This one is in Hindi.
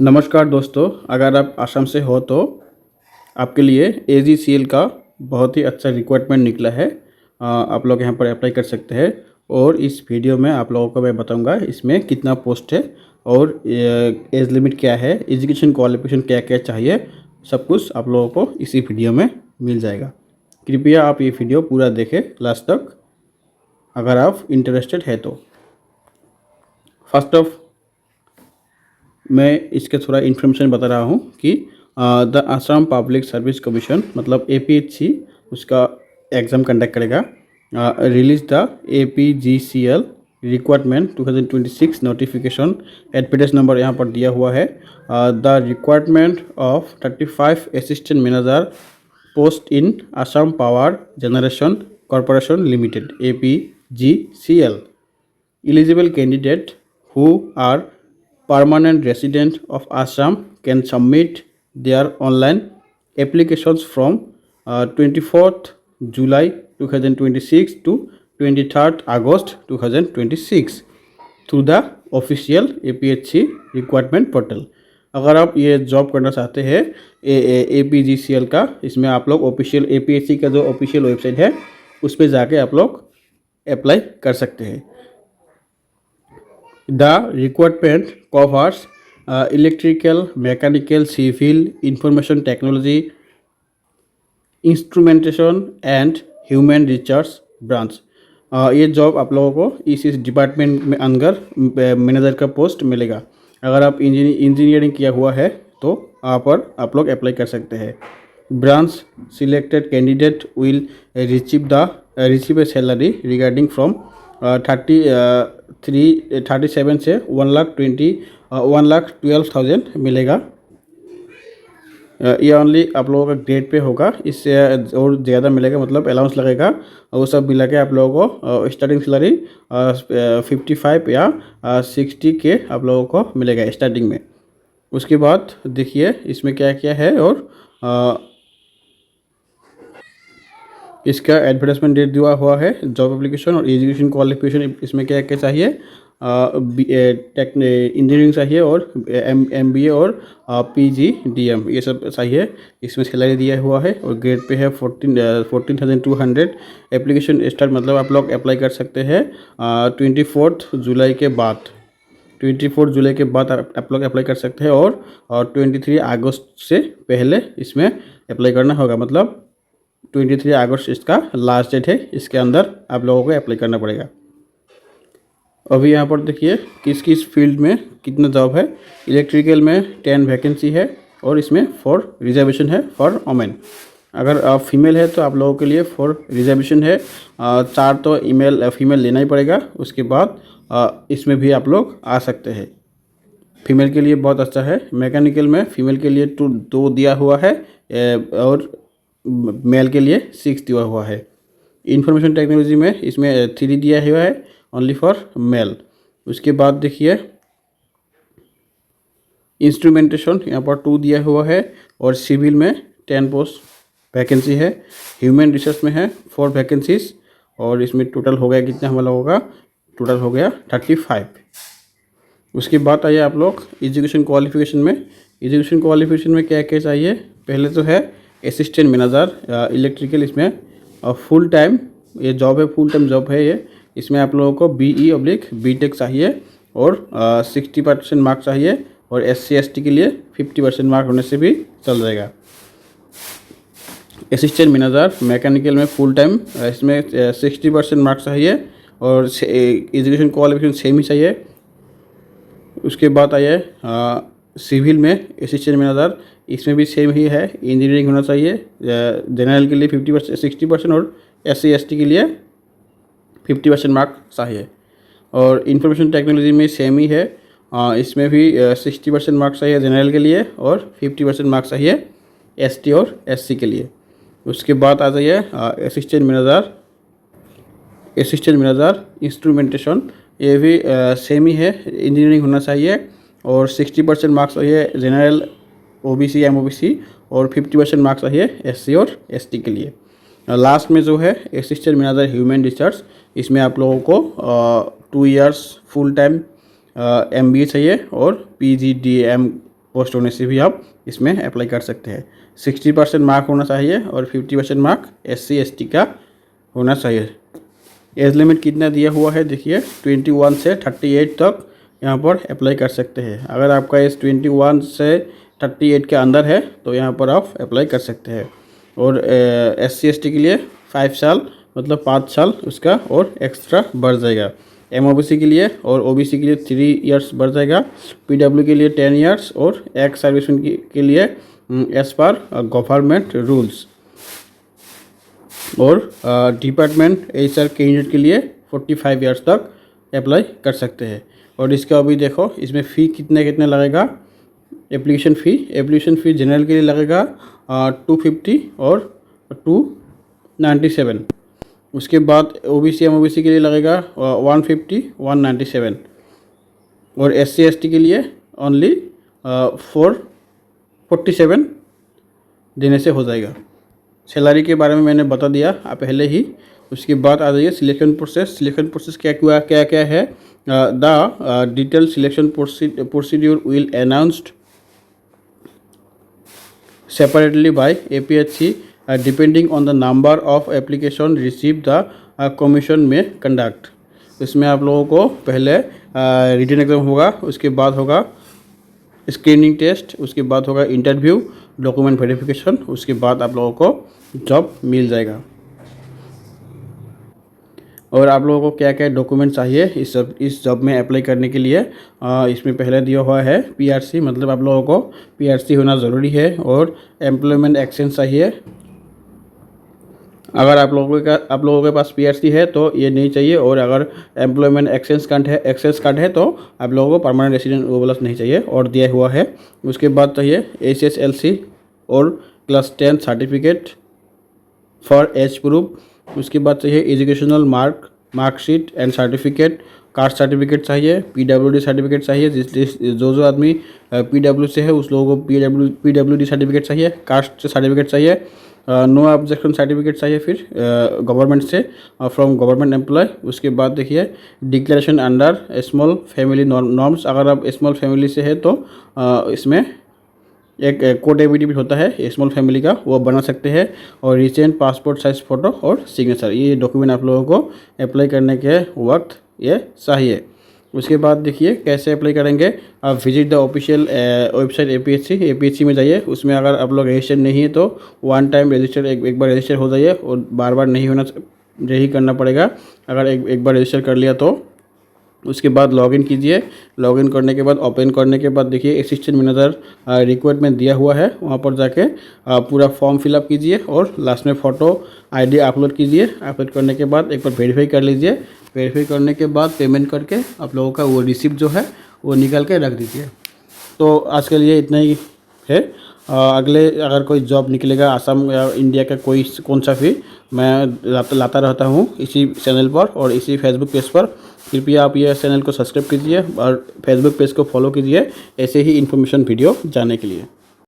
नमस्कार दोस्तों, अगर आप आसाम से हो तो आपके लिए AGCL का बहुत ही अच्छा रिक्वायरमेंट निकला है। आप लोग यहाँ पर अप्लाई कर सकते हैं और इस वीडियो में आप लोगों को मैं बताऊंगा इसमें कितना पोस्ट है और एज लिमिट क्या है, एजुकेशन क्वालिफिकेशन क्या क्या चाहिए, सब कुछ आप लोगों को इसी वीडियो में मिल जाएगा। कृपया आप ये वीडियो पूरा देखें लास्ट तक अगर आप इंटरेस्टेड है तो। फर्स्ट ऑफ मैं इसके थोड़ा इन्फॉर्मेशन बता रहा हूँ कि the Assam public service commission मतलब APHC उसका एग्ज़ाम कंडक्ट करेगा। Release the APGCL requirement 2026 notification, advertise number यहाँ पर दिया हुआ है। The requirement of 35 assistant manager post in Assam power generation corporation limited APGCL। Eligible candidate who are permanent resident of Assam can submit their online applications from 24th July 2026 to 23rd August 2026 through the official APHC requirement portal. अगर आप ये जॉब करना चाहते हैं APGCL का, इसमें आप लोग ऑफिशियल APHC का जो ऑफिशियल वेबसाइट है उस पर जाके आप लोग अप्लाई कर सकते हैं। The requirement covers electrical, mechanical, civil, information technology, instrumentation and human resource branch। ये जॉब आप लोगों को इस डिपार्टमेंट में अंदर मैनेजर का पोस्ट मिलेगा। अगर आप इंजीनियरिंग किया हुआ है तो यहाँ पर आप लोग अप्लाई कर सकते हैं। Branch selected candidate will receive A salary regarding from 37 से 1,12,000 मिलेगा। ये ओनली आप लोगों का ग्रेड पे होगा, इससे और ज़्यादा मिलेगा मतलब अलाउंस लगेगा। वो सब मिला के आप लोगों को स्टार्टिंग सैलरी 55 या 60 के आप लोगों को मिलेगा स्टार्टिंग में। उसके बाद देखिए इसमें क्या क्या है और इसका एडवर्टाइजमेंट डेट दिया हुआ है, जॉब एप्लीकेशन और एजुकेशन क्वालिफिकेशन इसमें क्या क्या चाहिए, इंजीनियरिंग चाहिए और MBA और PGDM ये सब चाहिए। इसमें सैलरी दिया हुआ है और ग्रेड पे है 14,200। एप्लीकेशन स्टार्ट मतलब आप लोग अप्लाई कर सकते हैं 24 जुलाई के बाद। 24 जुलाई के बाद आप लोग अप्लाई कर सकते हैं और 23 अगस्त से पहले इसमें अप्लाई करना होगा। मतलब 23 अगस्त इसका लास्ट डेट है, इसके अंदर आप लोगों को अप्लाई करना पड़ेगा। अभी यहाँ पर देखिए किस किस फील्ड में कितना जॉब है। इलेक्ट्रिकल में 10 वैकेंसी है और इसमें 4 रिजर्वेशन है फॉर वोमेन। अगर आप फीमेल है तो आप लोगों के लिए 4 रिजर्वेशन है, 4 तो फीमेल लेना ही पड़ेगा। उसके बाद इसमें भी आप लोग आ सकते हैं। फीमेल के लिए बहुत अच्छा है। मैकेनिकल में फीमेल के लिए 2 दिया हुआ है और मेल के लिए 6 दिया हुआ है। इंफॉर्मेशन टेक्नोलॉजी में इसमें 3 दिया हुआ है ओनली फॉर मेल। उसके बाद देखिए इंस्ट्रूमेंटेशन यहाँ पर 2 दिया हुआ है और सिविल में 10 पोस्ट वैकेंसी है। ह्यूमन रिसोर्स में है 4 वैकेंसीज और इसमें टोटल हो गया कितना हमारा होगा, टोटल हो गया 35। उसके बाद आइए आप लोग एजुकेशन क्वालिफिकेशन में। एजुकेशन क्वालिफिकेशन में क्या क्या चाहिए, पहले तो है असिस्टेंट मैनेजर इलेक्ट्रिकल। इसमें फुल टाइम ये जॉब है, फुल टाइम जॉब है ये। इसमें आप लोगों को BE/BTech चाहिए और 60% मार्क्स चाहिए और SC/ST के लिए 50% मार्क होने से भी चल जाएगा। असिस्टेंट मैनेजर मैकेनिकल में फुल टाइम, इसमें 60% मार्क्स चाहिए और एजुकेशन क्वालिफिकेशन सेम ही चाहिए। उसके बाद आइए सिविल में असिस्टेंट मैनेजर, इसमें भी सेम ही है, इंजीनियरिंग होना चाहिए। जनरल के लिए 50% 60% और SC/ST के लिए 50% मार्क चाहिए। और इंफॉर्मेशन टेक्नोलॉजी में सेम ही है, इसमें भी 60% मार्क्स चाहिए जनरल के लिए और 50% मार्क्स चाहिए ST और SC के लिए। उसके बाद आ जाइए असिस्टेंट मैनेजर इंस्ट्रूमेंटेशन, ये भी सेम ही है, इंजीनियरिंग होना चाहिए और 60% मार्क्स चाहिए जनरल OBC MOBC और 50% मार्क्स चाहिए SC और ST के लिए। लास्ट में जो है असिस्टेंट मैनेजर ह्यूमन रिसोर्स, इसमें आप लोगों को 2 इयर्स फुल टाइम MBA चाहिए और PGDM पोस्ट होने से भी आप इसमें अप्लाई कर सकते हैं। 60% मार्क होना चाहिए और 50% मार्क SC/ST का होना चाहिए। एज लिमिट कितना दिया हुआ है देखिए, 21 से 38 तक यहाँ पर अप्लाई कर सकते हैं। अगर आपका एज 21 से 38 के अंदर है तो यहाँ पर आप अप्लाई कर सकते हैं। और SC/ST के लिए 5 साल मतलब 5 साल उसका और एक्स्ट्रा बढ़ जाएगा। MOBC के लिए और OBC के लिए 3 इयर्स बढ़ जाएगा। PW के लिए 10 इयर्स और एक्स सर्विसमैन के लिए एज पर गवर्नमेंट रूल्स। और डिपार्टमेंट HR कैंडिडेट के लिए 45 इयर्स तक अप्लाई कर सकते हैं। और इसका अभी देखो इसमें फ़ी कितने लगेगा। एप्लीकेशन फ़ी जनरल के लिए लगेगा 250 और 297। उसके बाद OBC MOBC के लिए लगेगा 150 197 और SC/ST के लिए ओनली 447 देने से हो जाएगा। सैलरी के बारे में मैंने बता दिया पहले ही। उसके बाद आ जाइए सिलेक्शन प्रोसेस क्या है। The detail selection procedure will announced separately by APHC depending on the number of application received the commission may conduct। इसमें आप लोगों को पहले रिटन एग्ज़ाम होगा, उसके बाद होगा स्क्रीनिंग टेस्ट, उसके बाद होगा इंटरव्यू, डॉक्यूमेंट वेरिफिकेशन, उसके बाद आप लोगों को जॉब मिल जाएगा। और आप लोगों को क्या क्या डॉक्यूमेंट चाहिए इस जॉब में अप्लाई करने के लिए, इसमें पहले दिया हुआ है PRC, मतलब आप लोगों को PRC होना ज़रूरी है। और एम्प्लॉयमेंट एक्सचेंज चाहिए। अगर आप लोगों के पास PRC है तो ये नहीं चाहिए। और अगर एम्प्लॉयमेंट एक्सचेंज कार्ड है तो आप लोगों को परमानेंट रेसिडेंट वो वाला नहीं चाहिए और दिया हुआ है। उसके बाद चाहिए SSLC और class 10 certificate for age proof. उसके बाद चाहिए educational marksheet and certificate, caste certificate चाहिए, PWD सर्टिफिकेट चाहिए। जो आदमी PW से है उस लोगों को PWD सर्टिफिकेट चाहिए, कास्ट सर्टिफिकेट चाहिए, नो ऑब्जेक्शन सर्टिफिकेट चाहिए फिर गवर्नमेंट से फ्रॉम गवर्नमेंट एम्प्लॉय। उसके बाद देखिए declaration under small family norms. अगर आप स्मॉल फैमिली से है तो इसमें एक कोड एफिडेविट होता है स्मॉल फैमिली का, वो बना सकते हैं। और रिसेंट पासपोर्ट साइज फ़ोटो और सिग्नेचर, ये डॉक्यूमेंट आप लोगों को अप्लाई करने के वक्त ये चाहिए। उसके बाद देखिए कैसे अप्लाई करेंगे। आप visit the official website APHC में जाइए। उसमें अगर आप लोग रजिस्टर नहीं है तो वन टाइम रजिस्टर एक बार रजिस्टर हो जाइए और बार बार नहीं करना पड़ेगा। अगर एक बार रजिस्टर कर लिया तो उसके बाद लॉगिन कीजिए। लॉगिन करने के बाद ओपन करने के बाद देखिए असिस्टेंट मैनेजर रिक्वायरमेंट दिया हुआ है, वहाँ पर जाके पूरा फॉर्म फिलअप कीजिए और लास्ट में फ़ोटो ID अपलोड कीजिए। अपलोड करने के बाद एक बार वेरीफाई कर लीजिए। वेरीफाई करने के बाद पेमेंट करके आप लोगों का वो रिसिप्ट जो है वो निकाल के रख दीजिए। तो आज के लिए इतना ही है। अगले अगर कोई जॉब निकलेगा आसाम या इंडिया का कौन सा भी मैं लाता रहता हूँ इसी चैनल पर और इसी फेसबुक पेज पर। कृपया आप ये चैनल को सब्सक्राइब कीजिए और फेसबुक पेज को फॉलो कीजिए ऐसे ही इन्फॉर्मेशन वीडियो जानने के लिए।